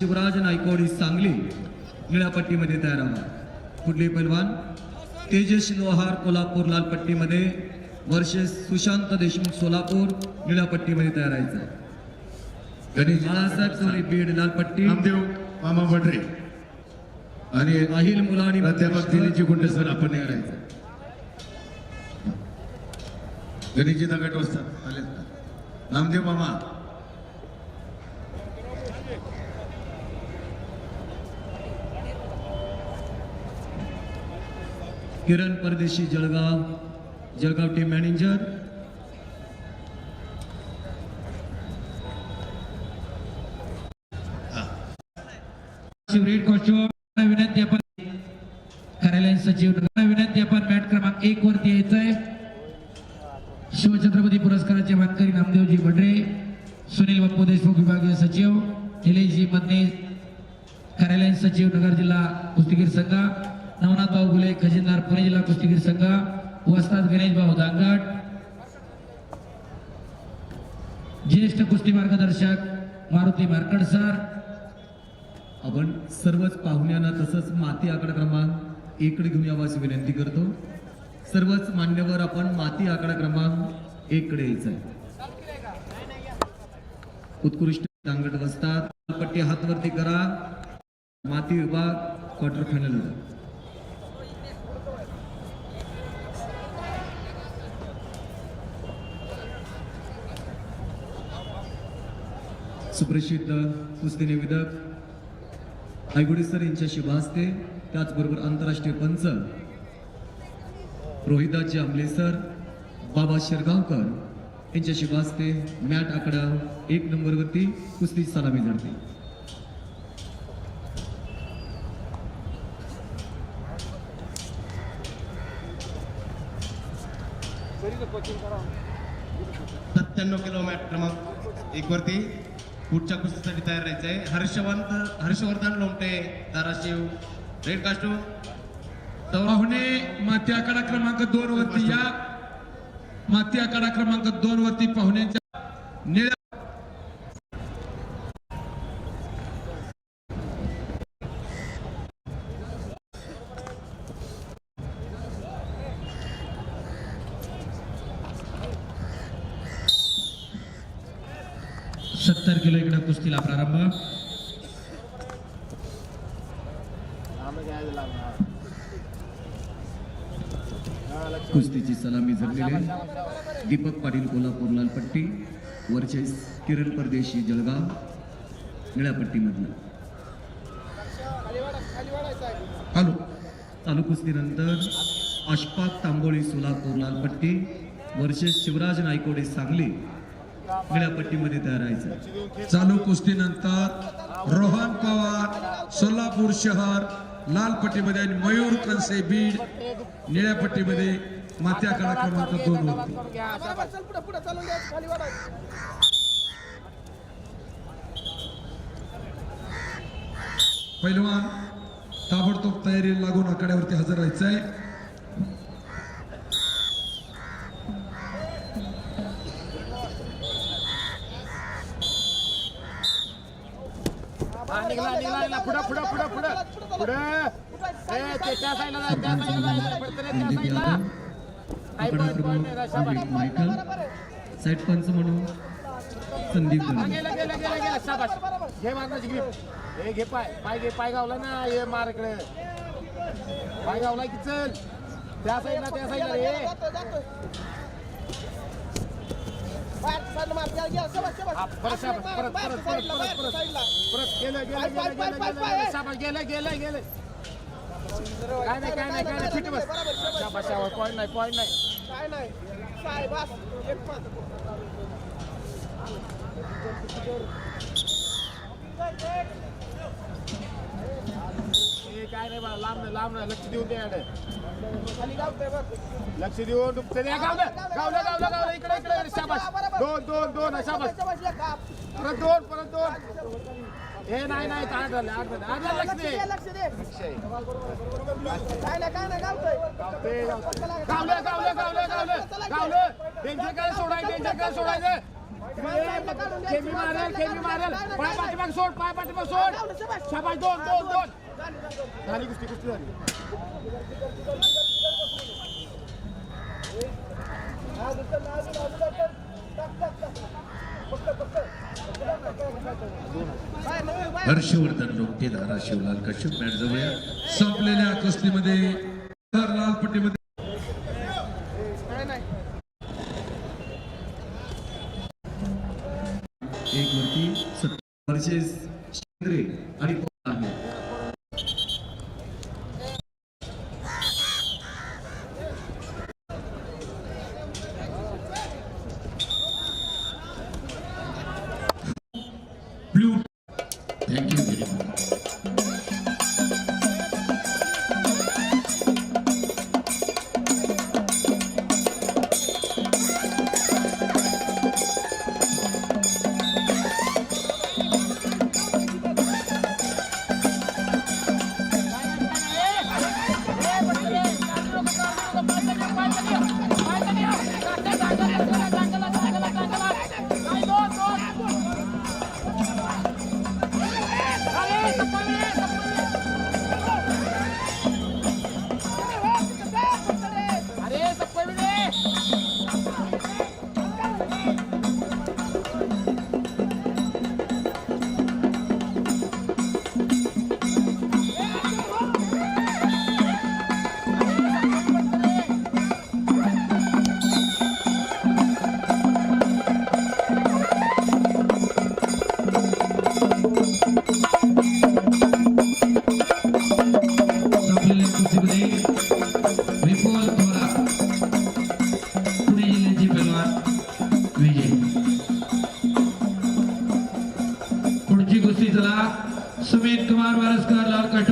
शिवराज नायकवाडी सांगली निळ्या पट्टीमध्ये तयार आहे. पुढले पैलवान तेजस लोहार कोल्हापूर लाल पट्टीमध्ये, वर्षेस सुशांत देशमुख सोलापूर निळ्या पट्टीमध्ये तयार आहे. गणेश बाळासाहेब सोनी बीड लाल पट्टी, नामदेव मामा वडरे आणि अहिल मुलानी प्राध्यापक दिलीजी गुंडे सर आपण तयार आहे. गणेशजी दगड वाजतात आले. नामदेव मामा किरण परदेशी Jalgaon team manager, red costume विनंती आपण कार्यालय सचिव विनंती आपण मॅट क्रमांक 1 वरती यायचंय. शिवछत्रपती पुरस्काराचे मानकरी नामदेवजी वडरे, सुनील बाप्पू देशमुख विभागीय सचिव, निलेशजी मदने कार्यालय सचिव नगर जिल्हा कुस्तीगीर संघ, नवनाथ भाऊ गुले खजिनदार पुणे जिल्हा कुस्तीगीर संघ, वस्ताद गणेश भाऊ दांगट, ज्येष्ठ कुस्ती मार्गदर्शक मारुती मार्कड सर. आपण सर्वच पाहुण्यांना तसंच माती आकडा क्रमांक 1 कडे घेऊन यावाची विनंती करतो. सर्वच मान्यवर आपण माती आकडा क्रमांक 1 कडे यायचं आहे. उत्कृष्ट दांगट वस्ताद पट्टी हातवरती करा. माती विभाग क्वार्टर फायनल. सुप्रसिद्ध कुस्ती निवेदक आयगुडे सर यांच्या शुभ हस्ते, त्याचबरोबर आंतरराष्ट्रीय पंच रोहिदाजी आमले सर, बाबा शिरगावकर यांच्या शुभ हस्ते मॅट आकडा 1 नंबरवरती कुस्ती सलामी झडते. किलो मॅट क्रमांक 1 वरती पुढच्या कुस्तीसाठी तयार राहायचंय. Harshvardhan Lomte Dharashiv red costume. पाहुणे माती आकडा क्रमांक 2 वरती या. माती आकडा क्रमांक 2 वरती पाहुण्यांच्या निळ्या 70 किलो इकडे कुस्तीला प्रारंभ. कुस्तीची सलामी झडलेले दीपक पाटील कोल्हापूर लाल पट्टी, वर्चेस किरण परदेशी जळगाव निळ्या पट्टीमधलं. चालू कुस्तीनंतर अशफाक तांबोळी सोलापूर लाल पट्टी, वर्षेस शिवराज नायकवाडी सांगली निळ्या पट्टीमध्ये तयार राहायचं. चालू कुस्तीनंतर रोहन पवार सोलापूर शहर लाल पट्टीमध्ये आणि मयूर कनसे बीड निळ्या पट्टीमध्ये माती आकडा क्रमांक 2 वरती. पैलवान ताबडतोब तयारी लागून आकड्यावरती हजर राहायचंय. मायकल साईड पंच म्हणून संदीप घे पाय गावला ना. हे मार इकडे पाय गावला की चल त्या साईडला रे. गेलं काय नाही फिट बस. शाबाशावर पॉईंट नाही काय नाही. काय नाही बा, लांब नाही लक्ष देऊन द्या. लक्ष देऊन गावलं इकडे शाबाश. दोन शाबाश. परत दोन. हे नाही आठ झाले लक्ष दे. गावलं. डेंजर काय सोडायचं. खेमी मारेल पाय पाठीमाग सोड शाबाश दोन झाली कुस्ती झाली हर्षवर्धन रोमटे धाराशिव लाल कश्यप मॅट जवळ संपलेल्या कुस्तीमध्ये लाल पट्टीमध्ये एक वरती वर्सेस शिंद्रे आणि पवार आहे. Blue thank you very much. संपलेल्या कुस्तीमध्ये विपुल थोरात पुणे जिल्ह्याचे पैलवान विजय. पुढची कुस्ती चला सुमित कुमार वारसकर लाल काठू